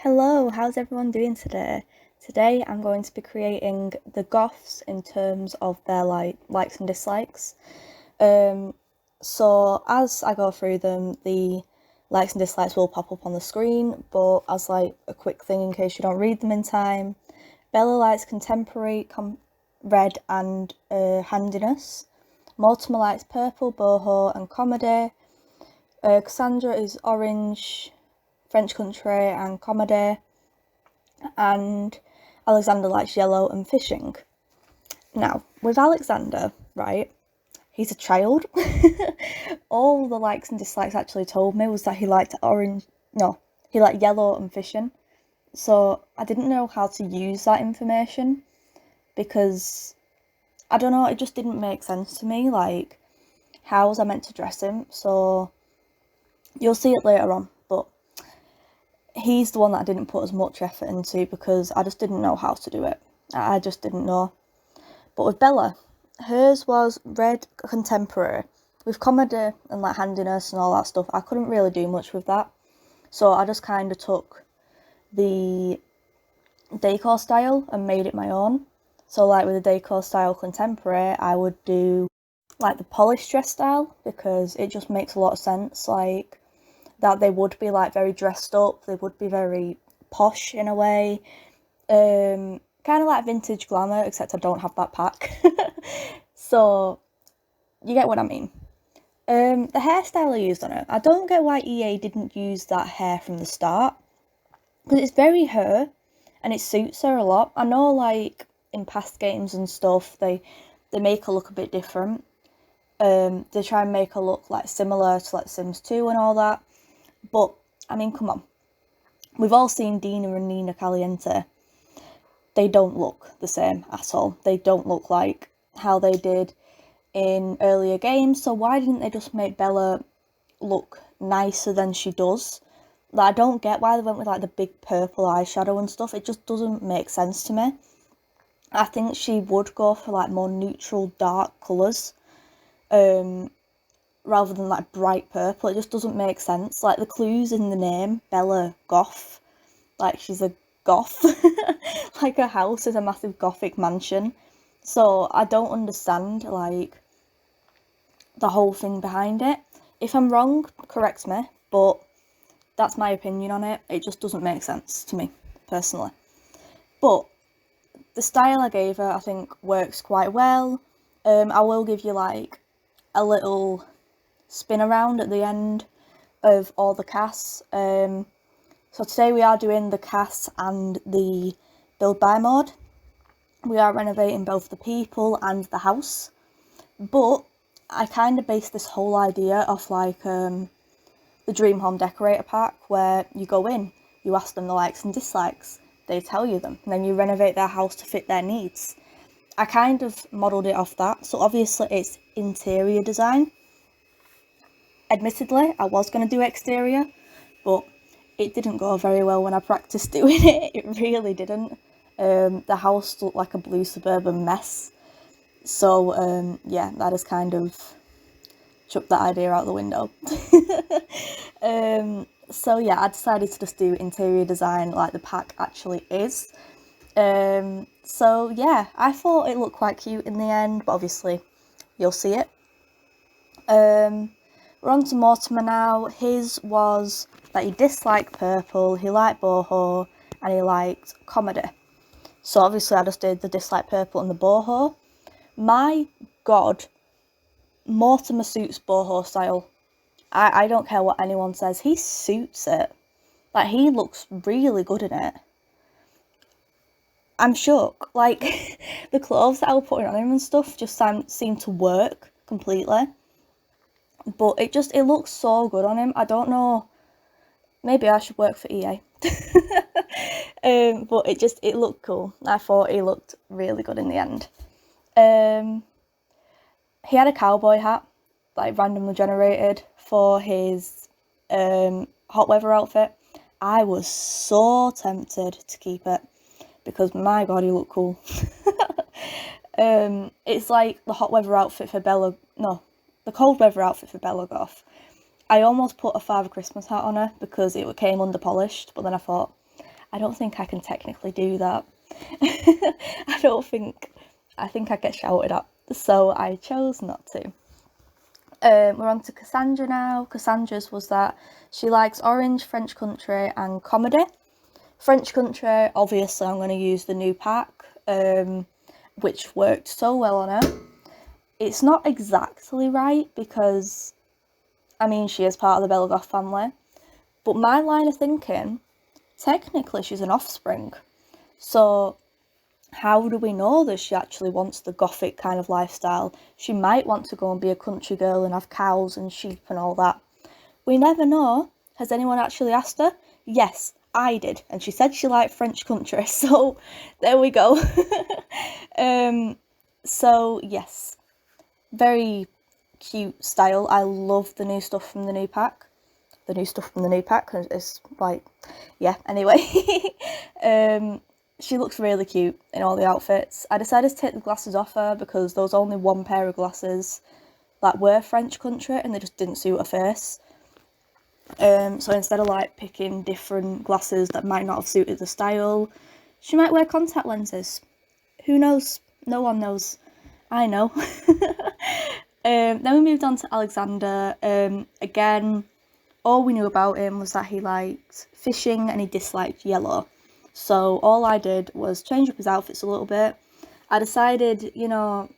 Hello, how's everyone doing today? Today I'm going to be creating the goths in terms of their likes and dislikes. So as I go through them, the likes and dislikes will pop up on the screen, but as a quick thing in case you don't read them in time, Bella likes contemporary, red and handiness. Mortimer likes purple, boho and comedy. Cassandra is orange, French country and comedy, and Alexander likes yellow and fishing. Now, with Alexander, right, he's a child. All the likes and dislikes actually told me was that he liked he liked yellow and fishing. So I didn't know how to use that information because I don't know, it just didn't make sense to me. Like, how was I meant to dress him? So you'll see it later on, but he's the one that I didn't put as much effort into because I just didn't know how to do it. I just didn't know. But with Bella, hers was red contemporary. With comedy and handiness and all that stuff, I couldn't really do much with that. So I just kind of took the decor style and made it my own. So with the decor style contemporary, I would do the polished dress style because it just makes a lot of sense. That they would be very dressed up, they would be very posh in a way. Kind of like vintage glamour, except I don't have that pack. So you get what I mean. The hairstyle I used on it, I don't get why EA didn't use that hair from the start, because it's very her and it suits her a lot. I know in past games and stuff they make her look a bit different. They try and make her look similar to Sims 2 and all that, but I mean, come on, we've all seen Dina and Nina Caliente. They don't look the same at all. They don't look like how they did in earlier games, so why didn't they just make Bella look nicer than she does? I don't get why they went with the big purple eyeshadow and stuff. It just doesn't make sense to me. I think she would go for more neutral dark colours rather than bright purple. It just doesn't make sense. The clues in the name, Bella Goth, she's a goth. Her house is a massive gothic mansion. So I don't understand the whole thing behind it. If I'm wrong, correct me, but that's my opinion on it. It just doesn't make sense to me, personally. But the style I gave her, I think, works quite well. I will give you a little spin around at the end of all the casts. So today we are doing the cast and the build by mode. We are renovating both the people and the house, but I kind of based this whole idea off the Dream Home Decorator pack, where you go in, you ask them the likes and dislikes, they tell you them, and then you renovate their house to fit their needs. I kind of modelled it off that, so obviously it's interior design. Admittedly, I was going to do exterior, but it didn't go very well when I practiced doing it. It really didn't. The house looked like a blue suburban mess. So yeah, that has kind of chucked that idea out the window. So yeah, I decided to just do interior design like the pack actually is. So yeah, I thought it looked quite cute in the end, but obviously you'll see it. We're on to Mortimer now. His was that he disliked purple, he liked boho, and he liked comedy. So obviously I just did the dislike purple and the boho. My god, Mortimer suits boho style. I don't care what anyone says, he suits it. He looks really good in it. I'm shook. The clothes that I was putting on him and stuff just seemed to work completely. But it looks so good on him. I don't know, maybe I should work for EA. But it looked cool. I thought he looked really good in the end. He had a cowboy hat, randomly generated for his hot weather outfit. I was so tempted to keep it because my god, he looked cool. It's the hot weather outfit for Bella. No, the cold weather outfit for Bella Goth. I almost put a Father Christmas hat on her because it came under polished, but then I thought I don't think I can technically do that. I think I get shouted at, so I chose not to. We're on to Cassandra now. Cassandra's was that she likes orange, French country and comedy. French country, obviously I'm going to use the new pack, which worked so well on her. It's not exactly right because, I mean, she is part of the Bella Goth family, but my line of thinking, technically she's an offspring. So how do we know that she actually wants the gothic kind of lifestyle? She might want to go and be a country girl and have cows and sheep and all that. We never know. Has anyone actually asked her? Yes, I did. And she said she liked French country. So there we go. So yes, very cute style. I love the new stuff from the new pack. The new stuff from the new pack is like, yeah, anyway. She looks really cute in all the outfits. I decided to take the glasses off her because there was only one pair of glasses that were French country and they just didn't suit her face. So instead of like picking different glasses that might not have suited the style, she might wear contact lenses. Who knows? No one knows. I know. Then we moved on to Alexander. Again, all we knew about him was that he liked fishing and he disliked yellow. So all I did was change up his outfits a little bit. I decided, you know,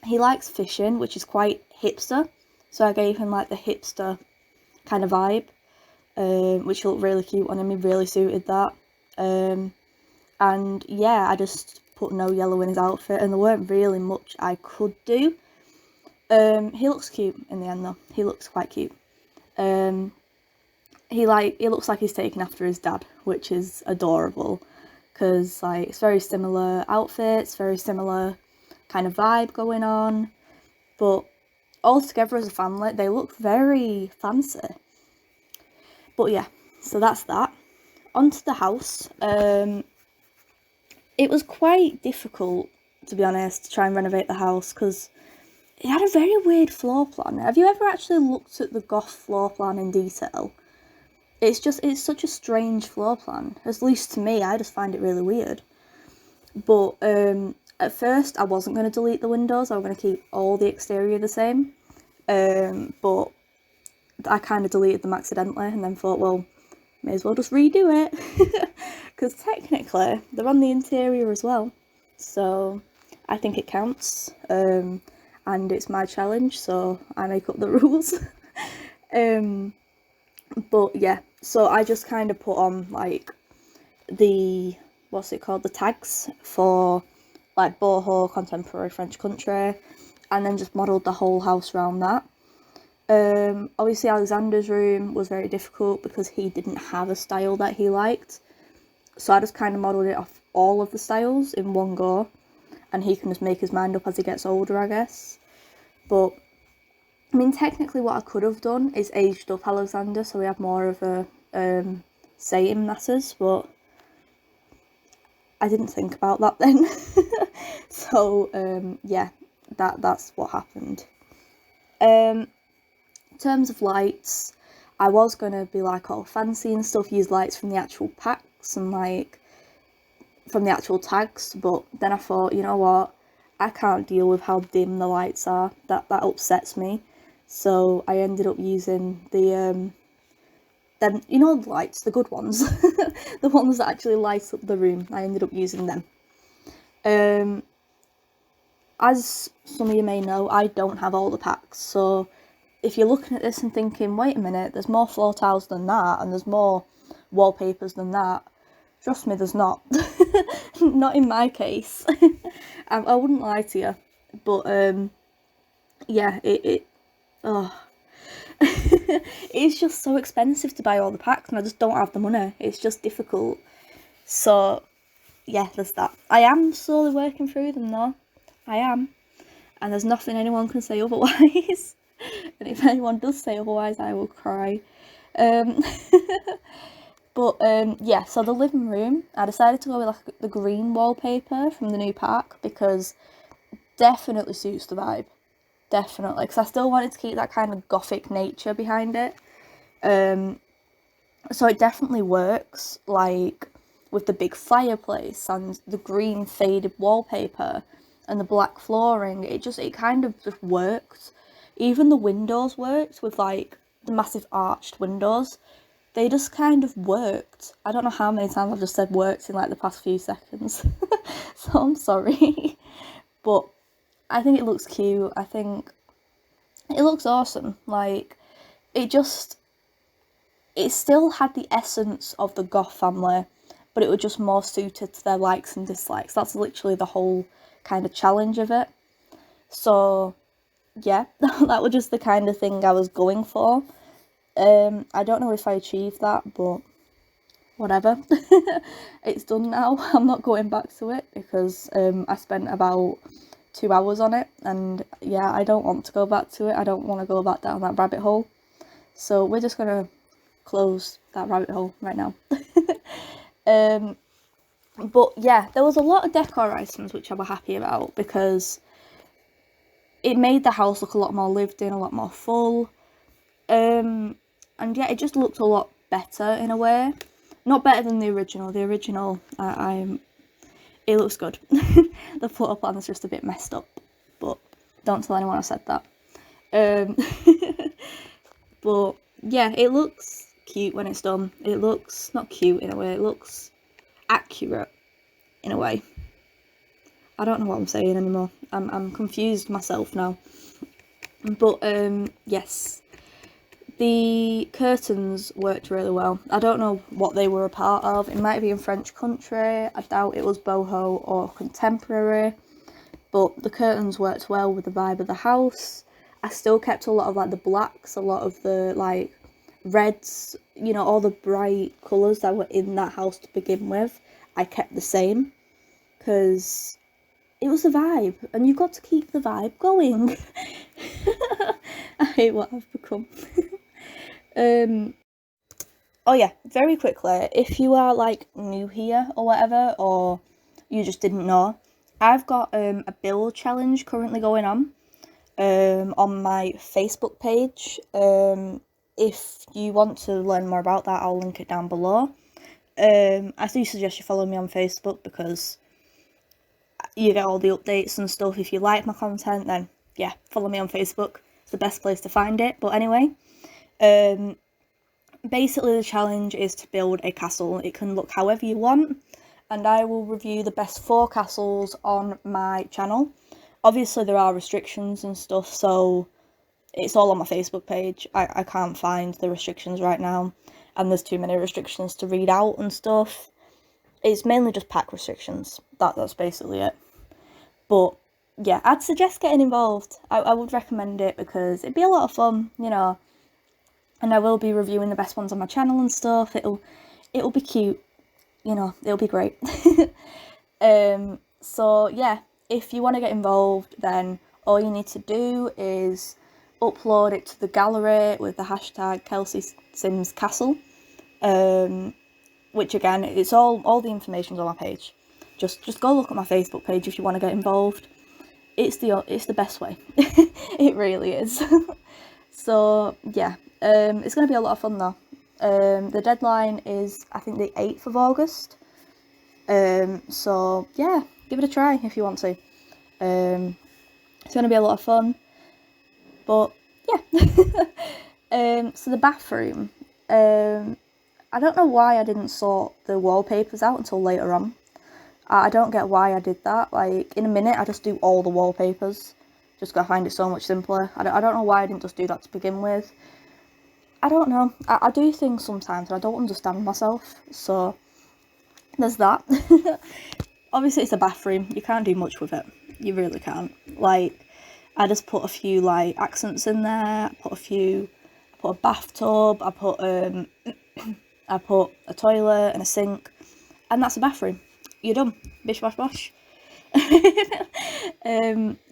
he likes fishing, which is quite hipster. So I gave him like the hipster kind of vibe, which looked really cute on him. He really suited that. And yeah, I just put no yellow in his outfit and there weren't really much I could do. He looks cute in the end though. He looks quite cute. He looks like he's taken after his dad, which is adorable because like it's very similar outfits, very similar kind of vibe going on, but all together as a family they look very fancy. But yeah, so that's that. Onto the house. It was quite difficult, to be honest, to try and renovate the house because it had a very weird floor plan. Have you ever actually looked at the goth floor plan in detail? It's such a strange floor plan. At least to me, I just find it really weird. But at first, I wasn't going to delete the windows. I was going to keep all the exterior the same. But I kind of deleted them accidentally and then thought, well, may as well just redo it. Because technically, they're on the interior as well. So I think it counts. And it's my challenge, so I make up the rules. But yeah, so I just kind of put on like the, what's it called, the tags for like boho, contemporary French country, and then just modelled the whole house around that. Obviously Alexander's room was very difficult because he didn't have a style that he liked, so I just kind of modelled it off all of the styles in one go, and he can just make his mind up as he gets older, I guess. But I mean, technically what I could have done is aged up Alexander so we have more of a say in matters, but I didn't think about that then. So yeah, that's what happened. In terms of lights, I was going to be like all fancy and stuff, use lights from the actual packs and like from the actual tags, but then I thought, you know what, I can't deal with how dim the lights are. That upsets me. So I ended up using the them, you know, the lights, the good ones, the ones that actually light up the room. I ended up using them. As some of you may know, I don't have all the packs, so if you're looking at this and thinking, wait a minute, there's more floor tiles than that, and there's more wallpapers than that, trust me, there's not. Not in my case. I wouldn't lie to you, but yeah, it's just so expensive to buy all the packs and I just don't have the money. It's just difficult. So yeah, there's that. I am slowly working through them though. I am. And there's nothing anyone can say otherwise. And if anyone does say otherwise, I will cry. But yeah, so the living room, I decided to go with like the green wallpaper from the new pack because definitely suits the vibe. Definitely, because I still wanted to keep that kind of gothic nature behind it. So it definitely works. Like, with the big fireplace and the green faded wallpaper and the black flooring. It kind of just worked. Even the windows worked with like the massive arched windows. They just kind of worked. I don't know how many times I've just said worked in like the past few seconds. So I'm sorry. But I think it looks cute. I think it looks awesome. Like, it still had the essence of the goth family, but it was just more suited to their likes and dislikes. That's literally the whole kind of challenge of it. So yeah, that was just the kind of thing I was going for. I don't know if I achieved that, but whatever. It's done now. I'm not going back to it because I spent about 2 hours on it, and yeah, I don't want to go back to it. I don't want to go back down that rabbit hole. So we're just gonna close that rabbit hole right now. But yeah, there was a lot of decor items which I was happy about because it made the house look a lot more lived in, a lot more full. And yeah, it just looked a lot better in a way. Not better than the original. The original, it looks good. The floor plan is just a bit messed up, but don't tell anyone I said that. But yeah, it looks cute when it's done. It looks not cute in a way. It looks accurate in a way. I don't know what I'm saying anymore. I'm confused myself now. But yes, the curtains worked really well. I don't know what they were a part of. It might be in French country. I doubt it was boho or contemporary. But the curtains worked well with the vibe of the house. I still kept a lot of like the blacks, a lot of the like reds, you know, all the bright colours that were in that house to begin with. I kept the same because it was the vibe, and you've got to keep the vibe going. I hate what I've become. Oh yeah, very quickly, if you are like new here or whatever, or you just didn't know, I've got a build challenge currently going on my Facebook page. If you want to learn more about that, I'll link it down below. I do suggest you follow me on Facebook because you get all the updates and stuff. If you like my content, then yeah, follow me on Facebook. It's the best place to find it. But anyway, basically the challenge is to build a castle. It can look however you want, and I will review the best 4 castles on my channel. Obviously there are restrictions and stuff, so it's all on my Facebook page. I can't find the restrictions right now, and there's too many restrictions to read out and stuff. It's mainly just pack restrictions. That's basically it. But yeah, I'd suggest getting involved. I would recommend it because it'd be a lot of fun, you know. And I will be reviewing the best ones on my channel and stuff. It'll be cute, you know. It'll be great. So yeah, if you want to get involved, then all you need to do is upload it to the gallery with the hashtag Kelsey Sims Castle. Which again, it's all the information's on my page. Just go look at my Facebook page if you want to get involved. It's the best way. It really is. So yeah, it's going to be a lot of fun though. The deadline is, I think, the 8th of August. So yeah, give it a try if you want to. It's going to be a lot of fun. But yeah. So the bathroom. I don't know why I didn't sort the wallpapers out until later on. I don't get why I did that. Like, in a minute, I just do all the wallpapers. Just gotta find it so much simpler. I don't know why I didn't just do that to begin with. I don't know. I do things sometimes and I don't understand myself. So, there's that. Obviously, it's a bathroom. You can't do much with it. You really can't. Like, I just put a few, like, accents in there. I put a bathtub. I put a toilet and a sink, and that's a bathroom. You're done. Bish bash bosh.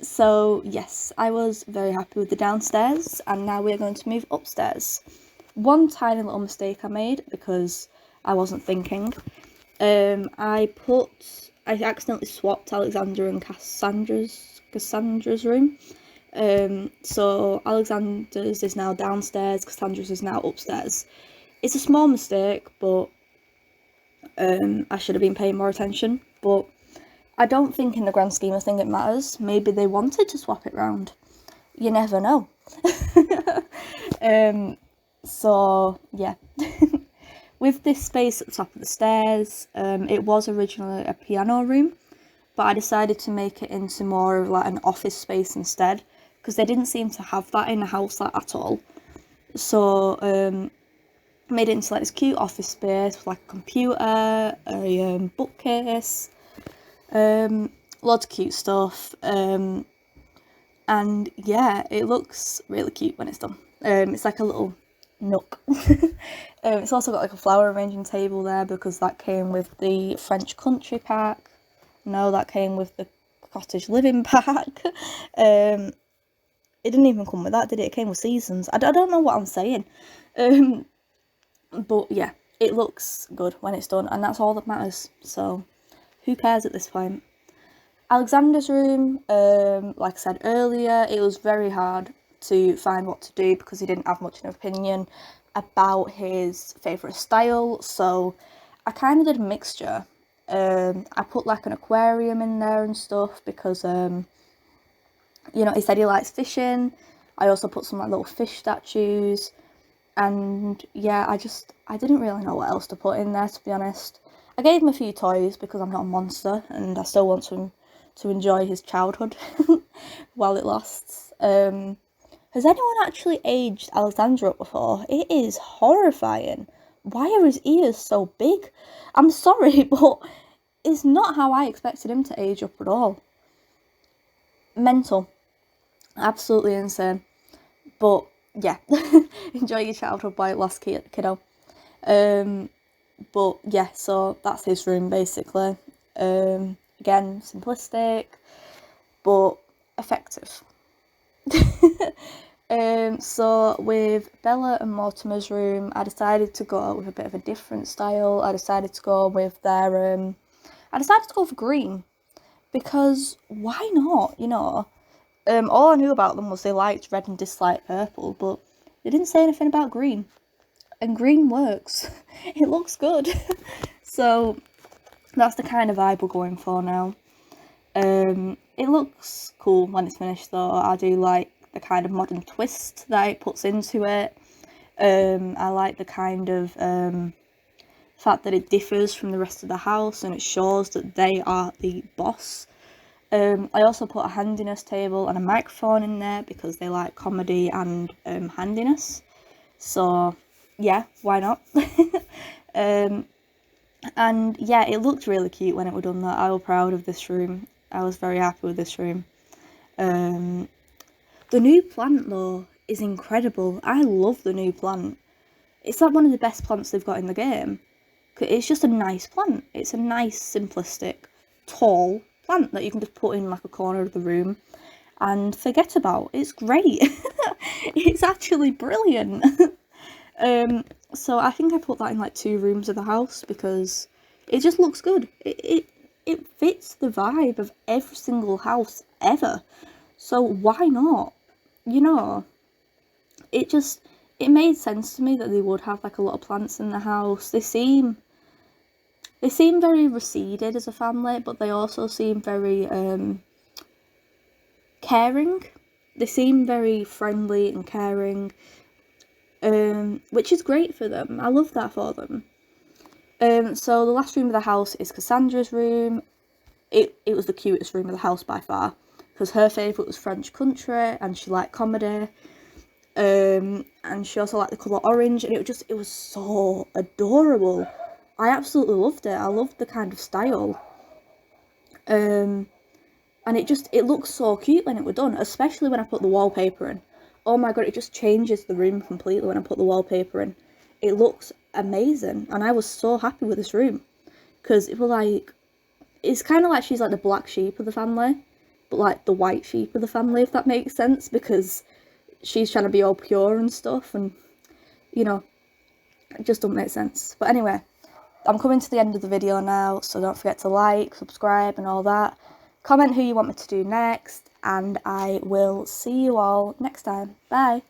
So yes, I was very happy with the downstairs, and now we're going to move upstairs. One tiny little mistake I made because I wasn't thinking. I accidentally swapped Alexander and Cassandra's room. So Alexander's is now downstairs, Cassandra's is now upstairs. It's a small mistake, but I should have been paying more attention, but I don't think in the grand scheme of things it matters. Maybe they wanted to swap it round. You never know. So yeah. With this space at the top of the stairs, it was originally a piano room, but I decided to make it into more of like an office space instead, because they didn't seem to have that in the house like, at all. So made it into like this cute office space with like a computer, a bookcase, lots of cute stuff, and yeah, it looks really cute when it's done. It's like a little nook. It's also got like a flower arranging table there because that came with the French country pack. No, that came with the cottage living pack. It didn't even come with that, did it? It came with seasons. I don't know what I'm saying. But yeah, it looks good when it's done, and that's all that matters. So who cares at this point? Alexander's room, like I said earlier, it was very hard to find what to do because he didn't have much of an opinion about his favourite style, so I kind of did a mixture. I put like an aquarium in there and stuff because, you know, he said he likes fishing. I also put some like little fish statues, and yeah, I didn't really know what else to put in there, to be honest. I gave him a few toys because I'm not a monster and I still want him to enjoy his childhood while it lasts. Has anyone actually aged Alexandra up before? It is horrifying. Why are his ears so big? I'm sorry, but it's not how I expected him to age up at all. Mental. Absolutely insane. But yeah, enjoy your childhood while it lasts, kiddo. But yeah, so that's his room basically. Again, simplistic, but effective. So with Bella and Mortimer's room, I decided to go with a bit of a different style. I decided to go with their, I decided to go for green, because why not, you know? All I knew about them was they liked red and disliked purple, but they didn't say anything about green. And green works. It looks good. So that's the kind of vibe we're going for now. It looks cool when it's finished though. I do like the kind of modern twist that it puts into it. I like the kind of fact that it differs from the rest of the house and it shows that they are the boss. I also put a handiness table and a microphone in there because they like comedy and handiness. So yeah, why not? And yeah, it looked really cute when it was done that. I was proud of this room. I was very happy with this room. The new plant though is incredible. I love the new plant. It's like one of the best plants they've got in the game. It's just a nice plant. It's a nice, simplistic, tall plant that you can just put in like a corner of the room and forget about. It's great. It's actually brilliant. So I think I put that in like 2 rooms of the house because it just looks good. It fits the vibe of every single house ever. So why not? You know, it made sense to me that they would have like a lot of plants in the house. They seem very receded as a family, but they also seem very caring. They seem very friendly and caring, which is great for them. I love that for them. So the last room of the house is Cassandra's room. It was the cutest room of the house by far because her favourite was French country and she liked comedy. And she also liked the colour orange, and it was so adorable. I absolutely loved it. I loved the kind of style. And it looks so cute when it was done, especially when I put the wallpaper in. Oh my god, it just changes the room completely when I put the wallpaper in. It looks amazing, and I was so happy with this room because it was like, it's kind of like she's like the black sheep of the family, but like the white sheep of the family, if that makes sense, because she's trying to be all pure and stuff, and you know, it just doesn't make sense. But anyway, I'm coming to the end of the video now, so don't forget to like, subscribe and all that. Comment who you want me to do next, and I will see you all next time. Bye!